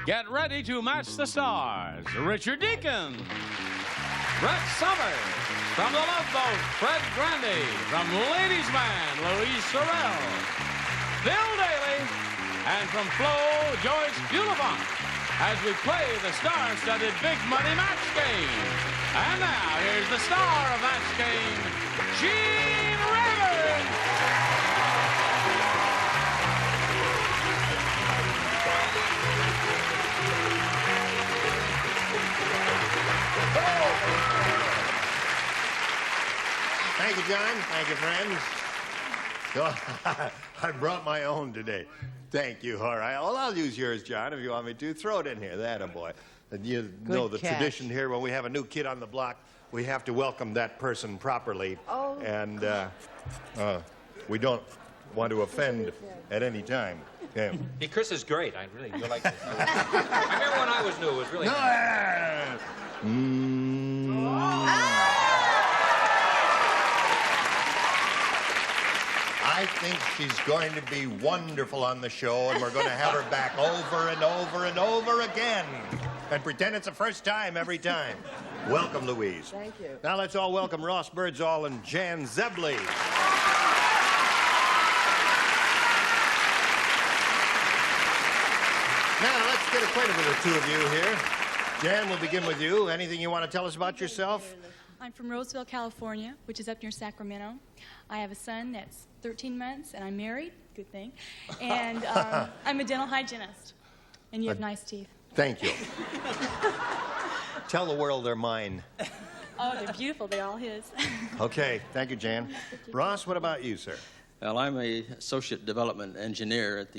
Get ready to match the stars. Richard Deacon. Brett Summers. From the Love Boat, Fred Grandy. From Ladies Man, Louise Sorrell. Bill Daly. And from Flo, Joyce Bulifant. As we play the star-studded Big Money Match Game. And now, here's the star of Match Game, Gene Rivers. Thank you, John. Thank you, friends. I brought my own today. Thank you. All right. Well, I'll use yours, John, if you want me to. Throw it in here. That a boy. And you know the tradition here, when we have a new kid on the block, we have to welcome that person properly. Oh. And we don't want to offend at any time. Yeah. Hey, Chris is great. I really do like this. I remember when I was new, it was really nice. I think she's going to be wonderful on the show, and we're going to have her back over and over and over again and pretend it's the first time every time. Welcome, Louise. Thank you. Now let's all welcome Ross Birdsall and Jan Zebley. Now let's get acquainted with the two of you here. Jan, we'll begin with you. Anything you want to tell us about yourself? I'm from Roseville, California, which is up near Sacramento. I have a son that's 13 months, and I'm married. Good thing. And I'm a dental hygienist. And you have nice teeth. Thank you. Tell the world they're mine. Oh, they're beautiful. They're all his. Okay. Thank you, Jan. Ross, what about you, sir? Well, I'm an associate development engineer at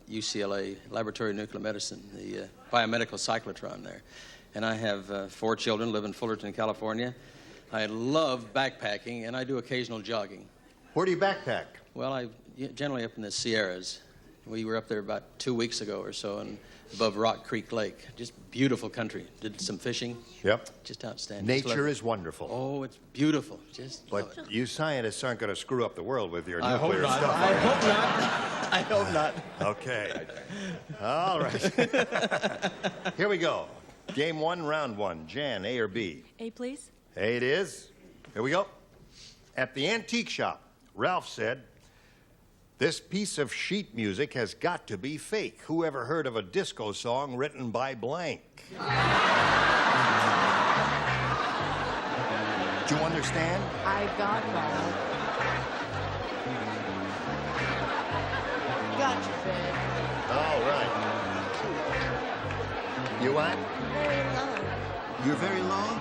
UCLA Laboratory of Nuclear Medicine, the biomedical cyclotron there. And I have 4 children, live in Fullerton, California. I love backpacking, and I do occasional jogging. Where do you backpack? Well, generally up in the Sierras. We were up there about 2 weeks ago or so, and above Rock Creek Lake. Just beautiful country. Did some fishing. Yep. Just outstanding. Nature is wonderful. Oh, it's beautiful. But you scientists aren't going to screw up the world with your I nuclear hope not. stuff. I hope not. I hope not. Okay. All right. Here we go. Game 1, round 1. Jan, A or B? A, please. A it is. Here we go. At the antique shop, Ralph said, "This piece of sheet music has got to be fake. Who ever heard of a disco song written by blank?" Do you understand? I got that. Gotcha, babe. All right. You what? Very low. You're very low?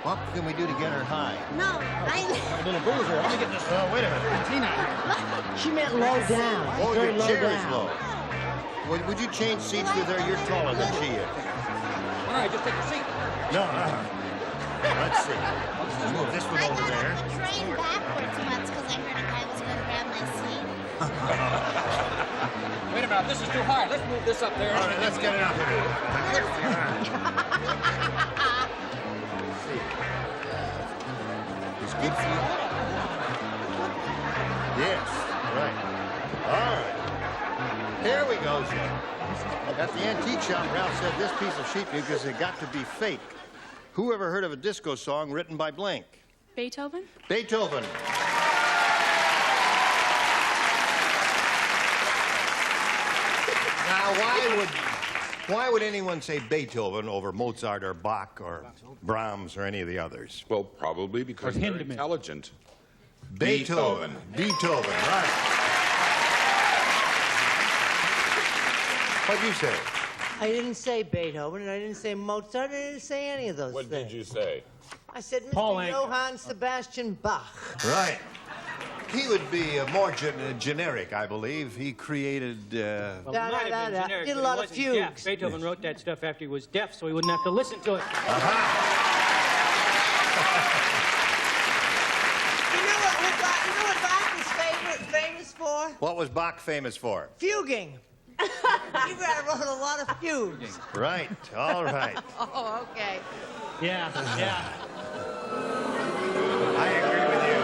What can we do to get her high? No, I... little boozer. Let me get this. Oh, wait a minute. Tina. She meant low down. Oh, Very your low chair is down. low. Would you change seats with her? You're taller than she is. All right, just take a seat. No, let's see. Let's move this one I over got there. on the train backwards once because I heard a guy was going to grab my seat. Wait a minute, this is too high. Let's move this up there. All right, let's get it up here. It's good for you. Yes, right. All right. Here we go, Jen. At the antique shop, Ralph said this piece of sheet music has got to be fake. Who ever heard of a disco song written by blank? Beethoven? Beethoven. Now, why would anyone say Beethoven over Mozart or Bach or Brahms or any of the others? Well, probably because they're intelligent. Beethoven. Beethoven, right. What'd you say? I didn't say Beethoven, and I didn't say Mozart, I didn't say any of those What things. did you say? I said Mr. Johann Sebastian Bach. Right. He would be more generic, I believe. He created... Did a lot of fugues. Deaf. Beethoven wrote that stuff after he was deaf, so he wouldn't have to listen to it. You know what Bach was famous for? What was Bach famous for? Fuging. He wrote a lot of fugues. Right. All right. Oh, okay. Yeah, yeah. I agree with you.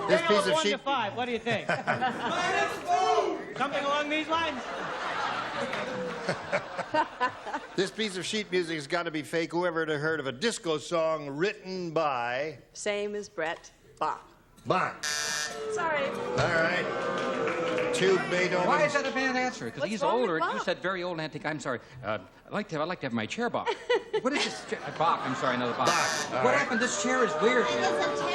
This piece of 1 sheet... to 5, what do you think? Something along these lines? This piece of sheet music has got to be fake. Whoever had heard of a disco song written by... Same as Brett. Bach. Bach. Sorry. All right. 2 Beethoven. Why is that a bad answer? Because What's he's wrong with older. Bach? You said very old and antique. I'm sorry. I'd like to have my chair, Bach. What is this chair? Bach. I'm sorry, another Bach. Bach. What happened? This chair is weird. It is a terrible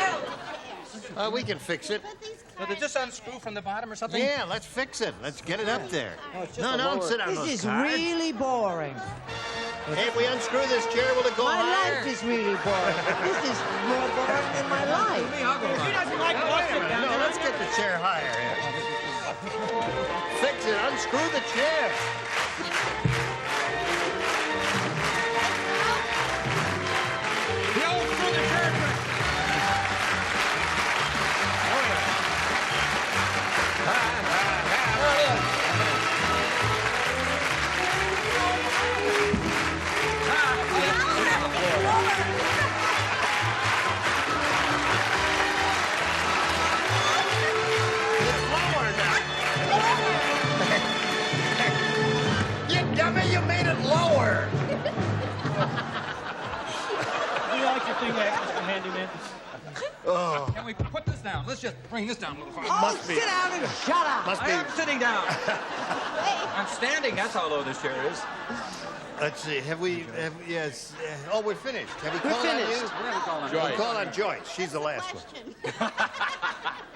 chair. We can fix it. Put these Did cards this unscrew from the bottom or something? Yeah, let's fix it. Let's get it up there. No, a don't lower- sit on This those is cards. really boring. Hey, if we unscrew this chair, will it go My higher? life is really boring. This is more boring than my life. He doesn't like No, to wait a sit minute. down. No, let's get the chair higher here. Fix it. Unscrew the chair. The old screw the chair trick. It's lower now. You dummy, you made it lower. You like your thing there, Mr. Handyman? Can we put this down? Let's just bring this down a little farther. Oh, sit down and shut up. Must I be. am sitting down. I'm standing. That's how low this chair is. Let's see. Yes. Oh, we're finished. Have we called on you? We're gonna call on We'll call on Joyce. She's the last one.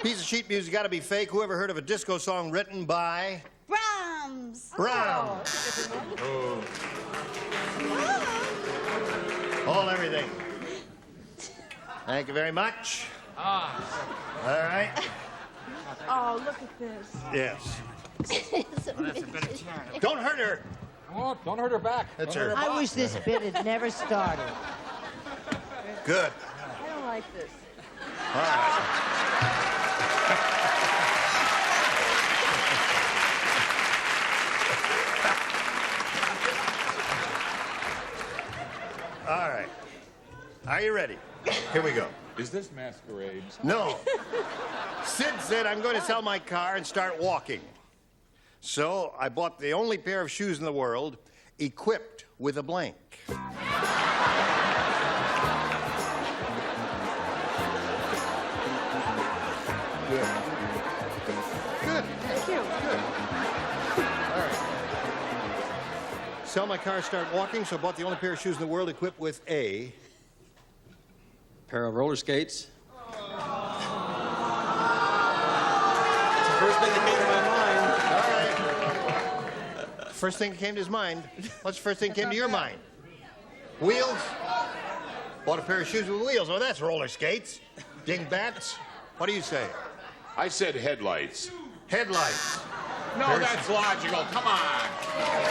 Piece of sheet music got to be fake. Whoever heard of a disco song written by Brahms. Brahms? Hold everything. Thank you very much. All right. Oh, look at this. Yes. It's a midget. Don't hurt her. Oh, don't hurt her back. That's her. I wish this bit had never started. Good. I don't like this. All right. All right. Are you ready? Here we go. Is this masquerade? No. Sid said, I'm going to sell my car and start walking. So I bought the only pair of shoes in the world equipped with a blank. Good. Good. Thank you. Good. All right. Sell my car, start walking, so I bought the only pair of shoes in the world equipped with a... Pair of roller skates. That's the first thing that came to my mind. All right. First thing that came to his mind. What's the first thing that came to your mind? Wheels? Bought a pair of shoes with wheels. Oh, that's roller skates. Dingbats. What do you say? I said headlights. Headlights. No, that's logical. Come on.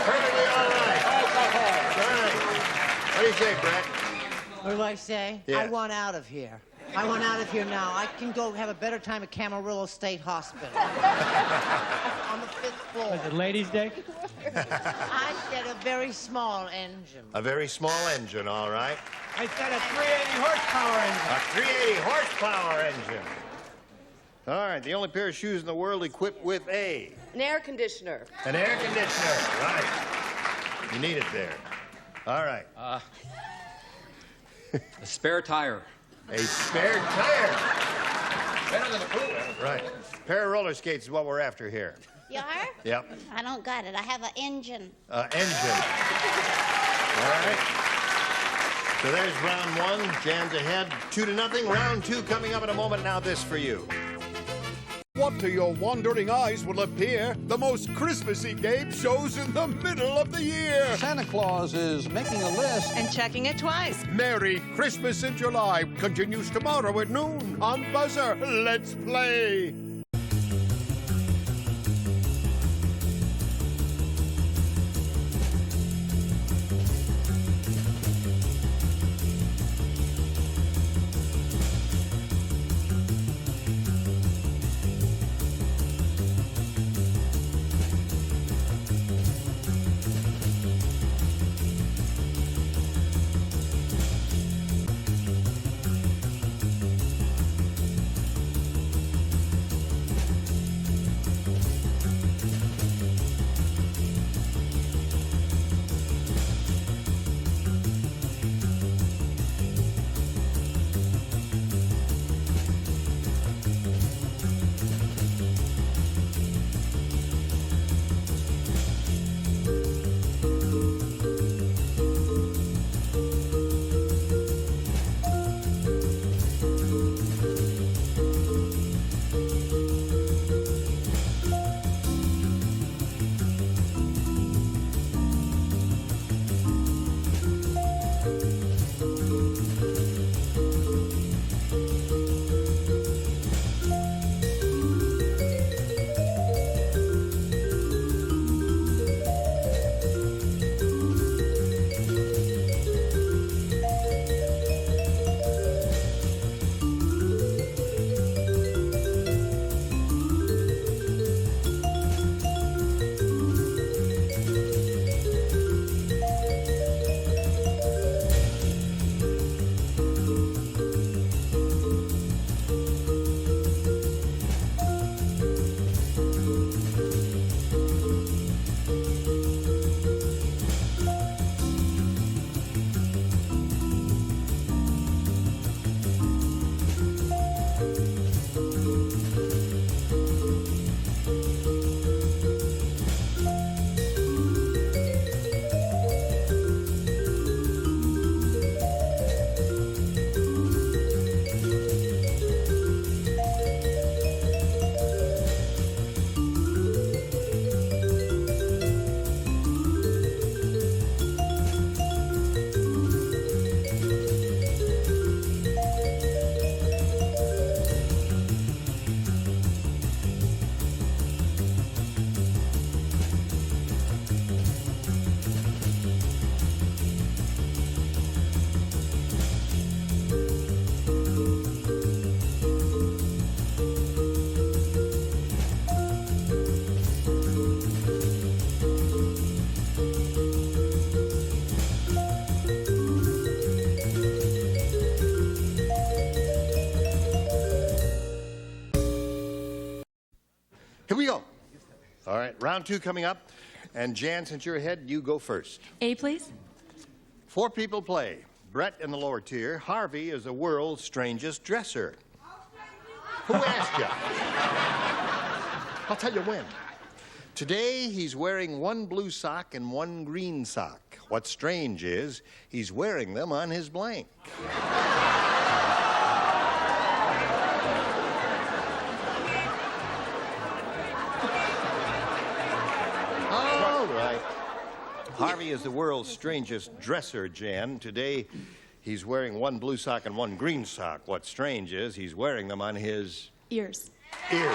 Perfectly all right. Oh, go home. All right. What do you say, Brett? What do I say? Yeah. I want out of here. I want out of here now. I can go have a better time at Camarillo State Hospital. On the 5th floor. Was it Ladies' Day? I said a very small engine. A very small engine, all right. I said a 380 horsepower engine. A 380 horsepower engine. All right, the only pair of shoes in the world equipped with An air conditioner. an air conditioner. Right. You need it there. All right. A spare tire. A spare tire. Better than a pool. Right. Pair of roller skates is what we're after here. You are? Yep. I don't got it. I have an engine. Engine. All right. So there's round one. Jan's ahead, 2-0. Round two coming up in a moment. Now this for you. What to your wandering eyes will appear the most Christmassy game shows in the middle of the year. Santa Claus is making a list And checking it twice. Merry Christmas in July continues tomorrow at noon on BUZZR. Let's play. Round 2 coming up. And Jan, since you're ahead, you go first. A, please. 4 people play. Brett in the lower tier. Harvey is the world's strangest dresser. Who asked you? I'll tell you when. Today, he's wearing one blue sock and one green sock. What's strange is he's wearing them on his blank. All right. Harvey is the world's strangest dresser, Jan. Today, he's wearing one blue sock and one green sock. What's strange is he's wearing them on his... Ears. Ears.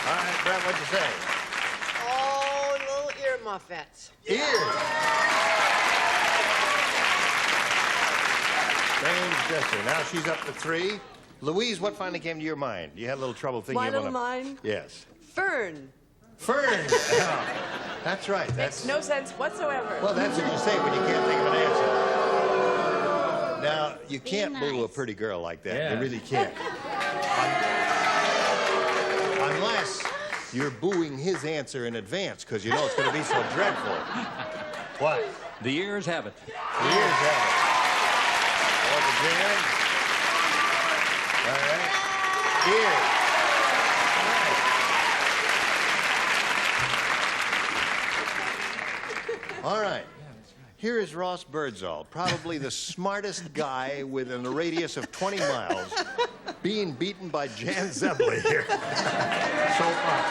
All right, Brett, what'd you say? Oh, little ear muffets. Ears. Strange dresser. Now she's up to 3. Louise, what finally came to your mind? You had a little trouble thinking My of little one. mind? Yes. Fern. Fern. Oh, that's right. Makes no sense whatsoever. Well, that's what you say when you can't think of an answer. Now, you can't boo a pretty girl like that. Yeah. You really can't. Unless you're booing his answer in advance, because you know it's going to be so dreadful. What? The ears have it. The ears have it. Over Jan. All right. Ears. All right. Here is Ross Birdsall, probably the smartest guy within a radius of 20 miles, being beaten by Jan Zebley here so far.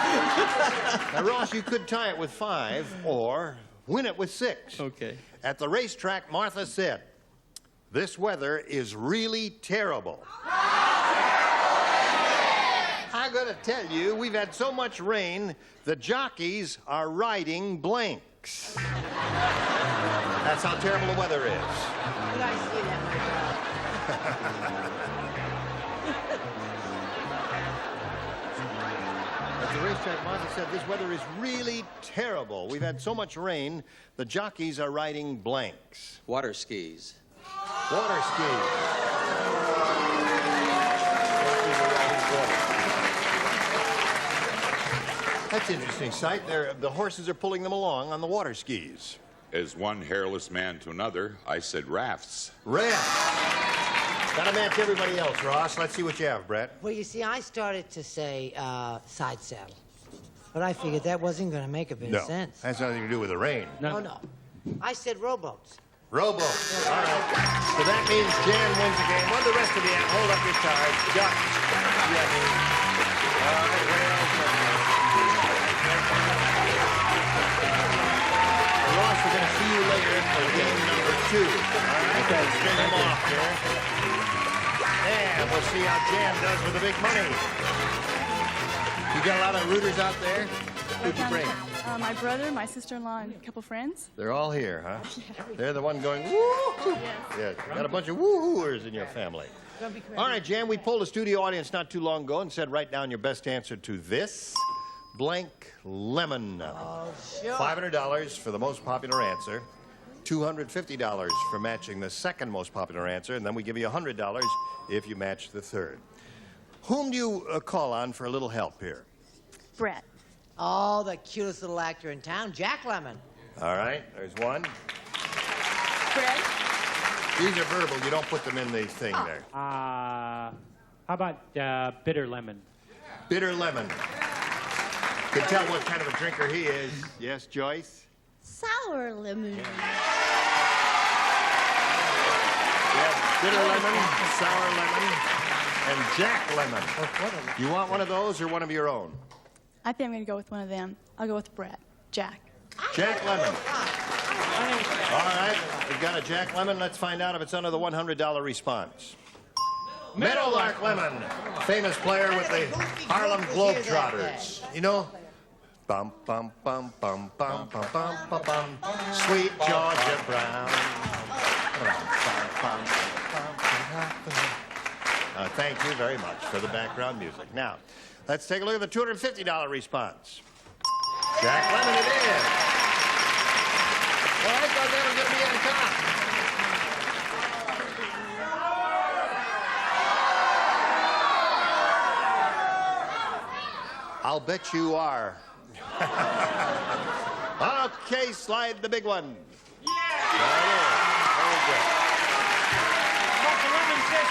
Now, Ross, you could tie it with 5 or win it with 6. Okay. At the racetrack, Martha said, "This weather is really terrible." I'm going to tell you, we've had so much rain, the jockeys are riding blanks. That's how terrible the weather is. Did I see that, At the racetrack, Martha said, "This weather is really terrible. We've had so much rain, the jockeys are riding blanks." Water skis. Water skis. That's an interesting sight. The horses are pulling them along on the water skis. As one hairless man to another, I said rafts. Rafts. Gotta match everybody else, Ross. Let's see what you have, Brett. Well, you see, I started to say side saddle. But I figured that wasn't going to make a bit of sense. Has nothing to do with the rain. No, no. I said rowboats. Rowboats. All right. So that means Jan wins the game. What do the rest of you have? Hold up your cards. Jockeys. Yes. All right, well, Ross, we're going to see you later for game number 2. All right? Okay. Spin them off there. And we'll see how Jan does with the big money. You got a lot of rooters out there? Who'd you bring? My brother, my sister-in-law, and a couple friends. They're all here, huh? Yeah. They're the one going, woo! Yes. You got a bunch of woo-hooers in your family. All right, Jan, we polled a studio audience not too long ago and said write down your best answer to this blank lemon. Oh, sure. $500 for the most popular answer, $250 for matching the second most popular answer, and then we give you $100 if you match the third. Whom do you call on for a little help here? Brett. Oh, the cutest little actor in town, Jack Lemmon. All right, there's one. Fred. These are verbal. You don't put them in the thing there. How about bitter lemon? Bitter lemon. Can tell what kind of a drinker he is. Yes, Joyce? Sour lemon. Yes, bitter lemon, sour lemon, and Jack Lemon. You want one of those or one of your own? I think I'm going to go with one of them. I'll go with Brett. Jack. Jack Lemon. All right, we've got a Jack Lemon. Let's find out if it's under the $100 response. Meadowlark Lemon, famous player with the Harlem Globetrotters. You know? Bum, bum, bum, bum, bum, bum, bum, bum, bum. Sweet Georgia Brown. Thank you very much for the background music. Now, let's take a look at the $250 response. Jack Lemmon it is. Well, I thought that was going to be on top. I'll bet you are. Okay, slide the big one.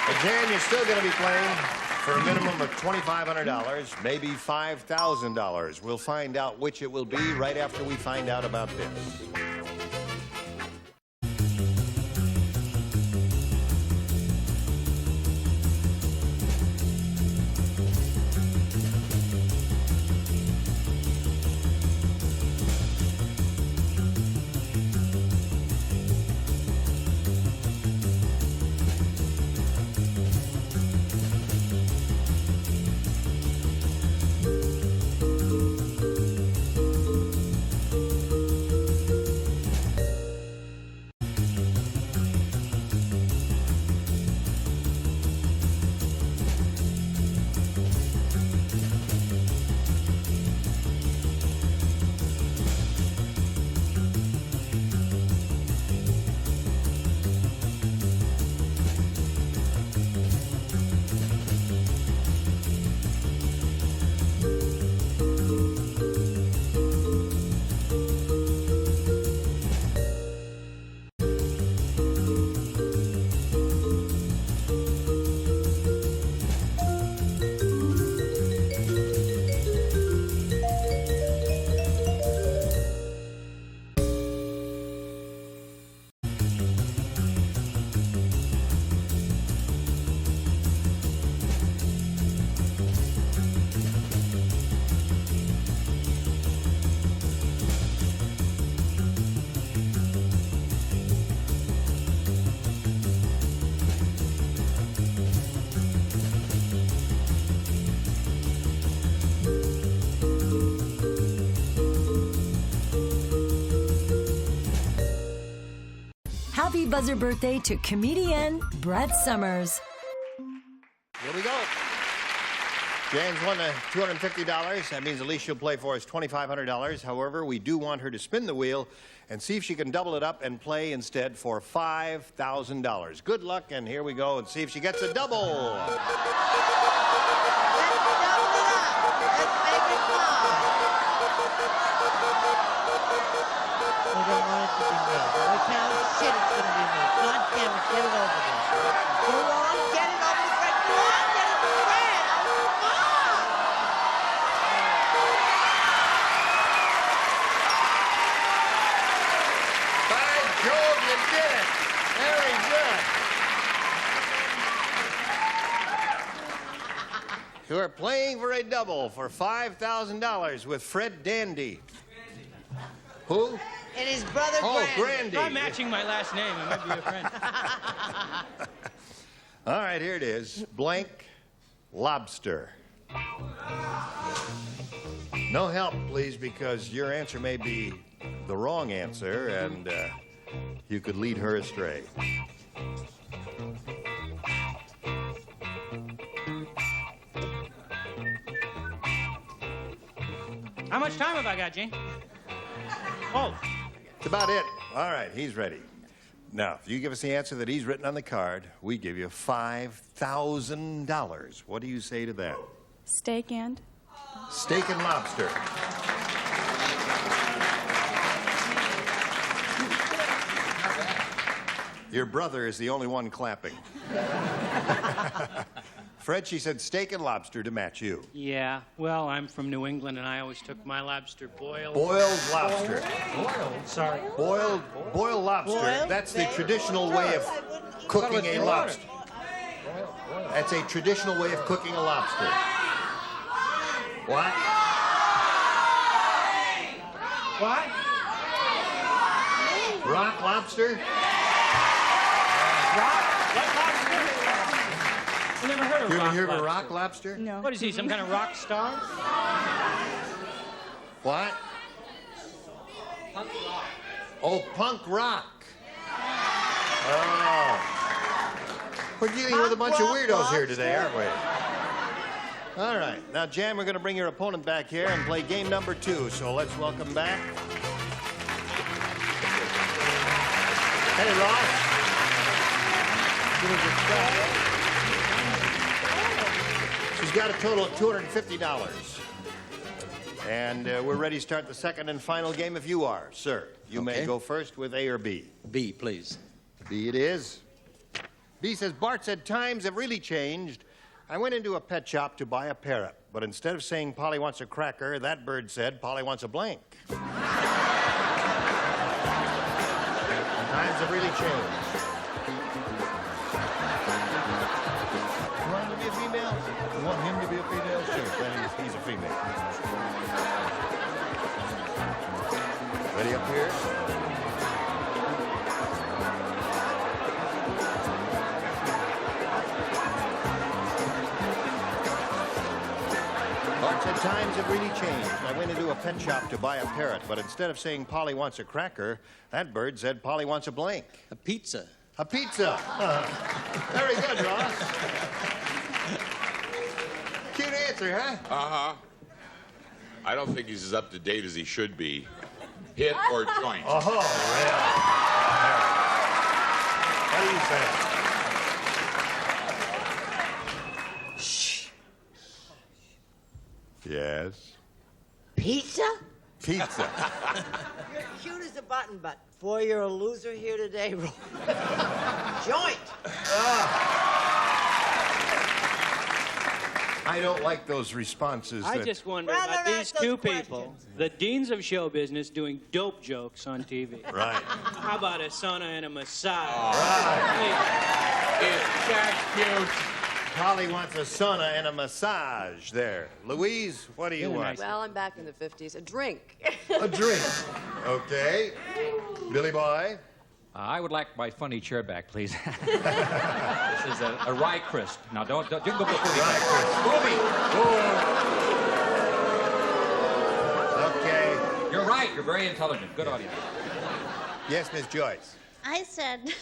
But Jan, you're still going to be playing for a minimum of $2,500, maybe $5,000. We'll find out which it will be right after we find out about this. Happy buzzer birthday to comedian Brett Summers. Here we go. Jane's won the $250. That means at least she'll play for us $2,500. However, we do want her to spin the wheel and see if she can double it up and play instead for $5,000. Good luck, and here we go, and see if she gets a double. We don't want it to be me. We can't shit it's going to be me. God damn it, get it over there. Go on, get it over the Fred. Go on, get it to Fred. Come on. By Jove, you did it. Very good. You are playing for a double for $5,000 with Fred Dandy. Who? And his brother Grandy. I'm matching my last name. I might be a friend. All right, here it is. Blank lobster. No help, please, because your answer may be the wrong answer, and you could lead her astray. How much time have I got, Gene? Oh. That's about it. All right, he's ready. Now, if you give us the answer that he's written on the card, we give you $5,000. What do you say to that? Steak and? Steak and lobster. Your brother is the only one clapping. Fred, she said steak and lobster to match you. Yeah, well, I'm from New England, and I always took my lobster boiled. Boiled lobster. Boiled? Sorry. Boiled lobster. Boiled? That's the traditional way of cooking a lobster. That's a traditional way of cooking a lobster. What? What? Rock lobster? Rock? What lobster? I never heard of You rock ever hear of a lobster. rock lobster? No. What is he, some kind of rock star? What? Punk rock. Oh, punk rock. Oh. We're dealing with a bunch of weirdos here today, aren't we? All right. Now, Jan, we're going to bring your opponent back here and play game number 2. So let's welcome back. Hey, Ross. Give us a shot. She's got a total of $250. And we're ready to start the second and final game if you are, sir. You may go first with A or B. B, please. B it is. B says, Bart said times have really changed. I went into a pet shop to buy a parrot, but instead of saying Polly wants a cracker, that bird said Polly wants a blank. Times have really changed. You want him to be a female? You want him to be a female? Sure, then he's a female. Ready up here? Bart said times have really changed. I went into a pet shop to buy a parrot, but instead of saying Polly wants a cracker, that bird said Polly wants a blank. A pizza. A pizza. Very good, Ross. Cute answer, huh? Uh-huh. I don't think he's as up to date as he should be. Hit or joint. Oh, really? What do you say? Yes. Pizza? Pizza. You're cute as a button, but boy, you're a loser here today. Joint. I don't like those responses. I just wonder about these two people, the deans of show business, doing dope jokes on TV. Right. How about a sauna and a massage? Right. Is Jack cute? Polly wants a sauna and a massage there. Louise, what do you want? Well, I'm back in the 50s. A drink. A drink. Okay. Billy Boy? I would like my funny chair back, please. This is a rye crisp. Now, don't you can go before me. Okay. You're right. You're very intelligent. Good audience. Yes, Miss Joyce. I said,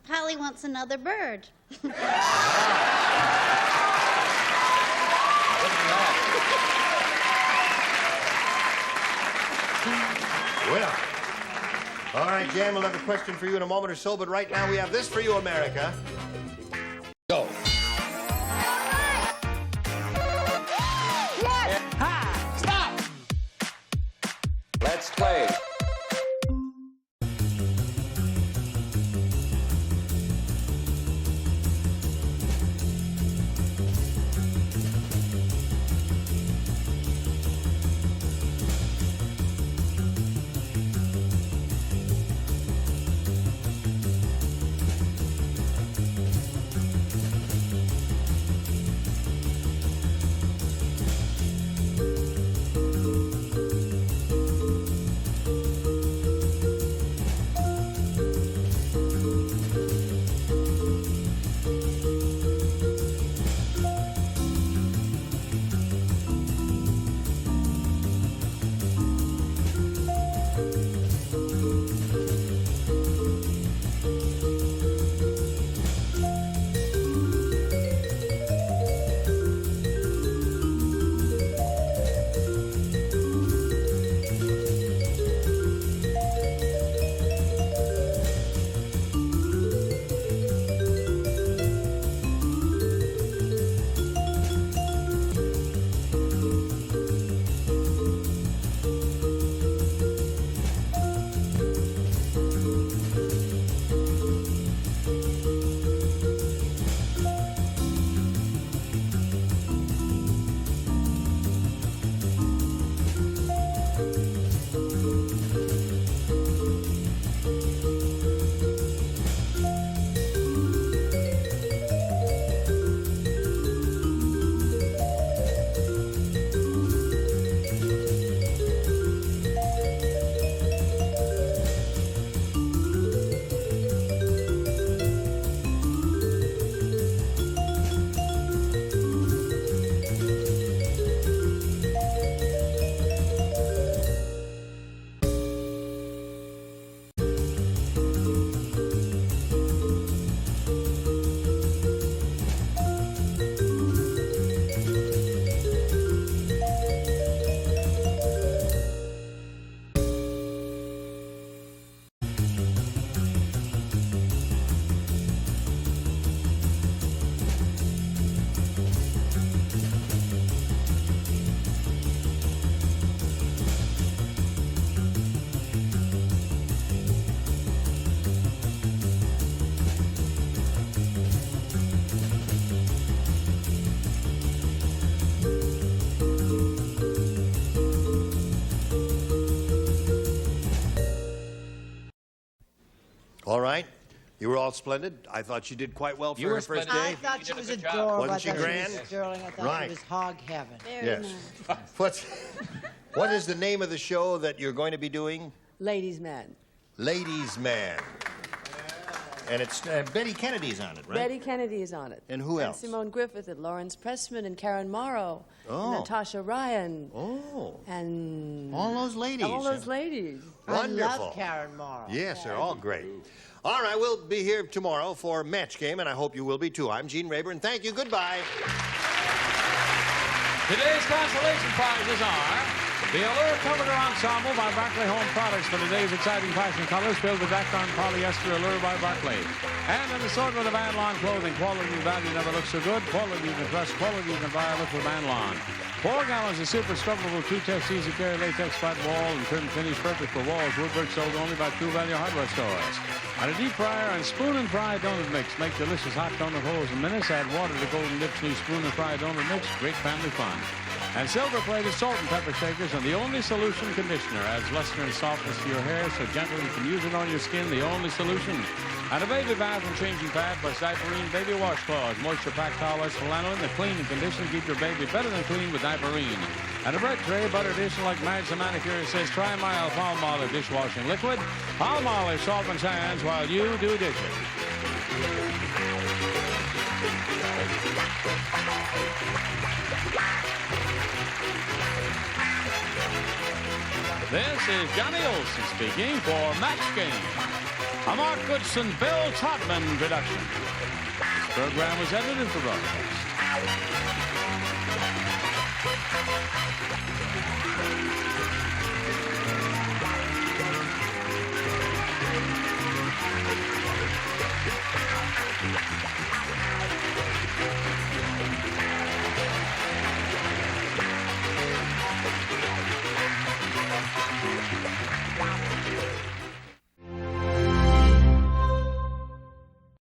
Polly wants another bird. Well, all right, Jan, we'll have a question for you in a moment or so, but right now we have this for you, America. Go. Stop! Let's play. all splendid. I thought she did quite well for You her were first splendid. day. I thought she was did a good job. adorable. Wasn't she I thought grand? She was sterling. I thought Right. she was hog heaven. Very Yes. nice. What is the name of the show that you're going to be doing? Ladies' Man. Ladies' Man. And it's Betty Kennedy's on it, right? Betty Kennedy is on it. And who else? Simone Griffith and Lawrence Pressman and Karen Morrow. Oh. And Natasha Ryan. Oh. And All those ladies. all those ladies. Wonderful. I love Karen Morrow. Yes, they're all great. All right, we'll be here tomorrow for Match Game, and I hope you will be too. I'm Gene Rayburn. Thank you. Goodbye. Today's consolation prizes are the Allure Comforter Ensemble by Barclay Home Products for today's exciting fashion colors filled with Dacron polyester Allure by Barclay. And an assortment of Van Lawn clothing. Quality and value never looks so good. Quality you can trust. Quality you can buy. Look for Van Lawn. 4 gallons of super scrubbable 2-text easy care latex flat wall and trim finish perfect for walls. Woodwork sold only by True Value Hardware stores. And a deep fryer and spoon and fry donut mix. Make delicious hot donut holes in minutes. Add water to Golden Dips new spoon and fry donut mix. Great family fun. And silver-plated salt and pepper shakers, and the only solution conditioner adds luster and softness to your hair so gentle you can use it on your skin. The only solution. And a baby bath and changing pad plus Diaperine baby washcloths, moisture-packed towels for lanolin that clean and condition keep your baby better than clean with Diaperine. And a bread tray, butter dish like Madge the Manicure says, try mild Palmolive dishwashing liquid. Palmolive softens hands while you do dishes. This is Johnny Olson speaking for Match Game, a Mark Goodson, Bill Todman production. This program was edited for broadcast.